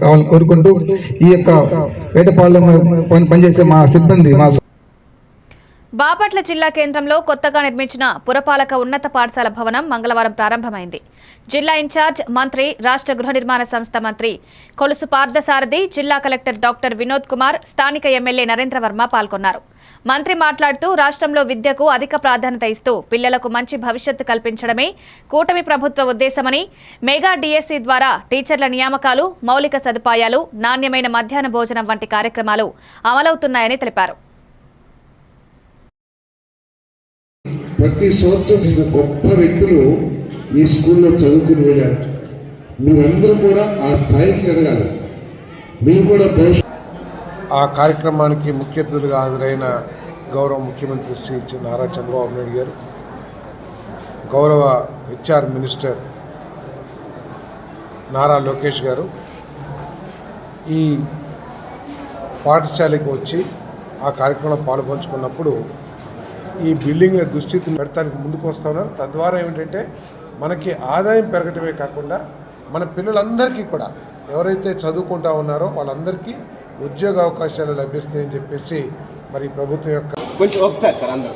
కావాలని కోరుకుంటూ ఈ యొక్క వేటపాలెం పనిచేసే మా సిబ్బంది బాపట్ల జిల్లా కేంద్రంలో కొత్తగా నిర్మించిన పురపాలక ఉన్నత పాఠశాల భవనం మంగళవారం ప్రారంభమైంది. జిల్లా ఇన్ఛార్జ్ మంత్రి, రాష్ట్ర గృహ నిర్మాణ సంస్థ మంత్రి కొలుసు పార్థసారథి, జిల్లా కలెక్టర్ డాక్టర్ వినోద్ కుమార్, స్థానిక ఎమ్మెల్యే నరేంద్ర వర్మ పాల్గొన్నారు. మంత్రి మాట్లాడుతూ రాష్ట్రంలో విద్యకు అధిక ప్రాధాన్యత ఇస్తూ పిల్లలకు మంచి భవిష్యత్తు కల్పించడమే కూటమి ప్రభుత్వ ఉద్దేశమని, మెగా డిఎస్సి ద్వారా టీచర్ల నియామకాలు, మౌలిక సదుపాయాలు, నాణ్యమైన మధ్యాహ్న భోజనం వంటి కార్యక్రమాలు అమలవుతున్నాయని తెలిపారు. ప్రతి సంవత్సరం గొప్ప వ్యక్తులు ఈ స్కూల్లో చదువుకుని వెళ్ళారు. మీరందరూ కూడా ఆ స్థాయికి ఎదగాలి. మీరు కూడా ఆ కార్యక్రమానికి ముఖ్య అతిథులుగా హాజరైన గౌరవ ముఖ్యమంత్రి శ్రీ నారా చంద్రబాబు నాయుడు గారు, గౌరవ హెచ్ఆర్ మినిస్టర్ నారా లోకేష్ గారు ఈ పాఠశాలకు వచ్చి ఆ కార్యక్రమంలో పాల్పంచుకున్నప్పుడు ఈ బిల్డింగ్ల దుస్థితిని పెడతానికి ముందుకు వస్తూ ఉన్నారు. తద్వారా ఏమిటంటే మనకి ఆదాయం పెరగటమే కాకుండా మన పిల్లలందరికీ కూడా ఎవరైతే చదువుకుంటా ఉన్నారో వాళ్ళందరికీ ఉద్యోగ అవకాశాలు లభిస్తాయని చెప్పేసి మరి ప్రభుత్వం యొక్క కొంచెం ఒకసారి సార్ అందరూ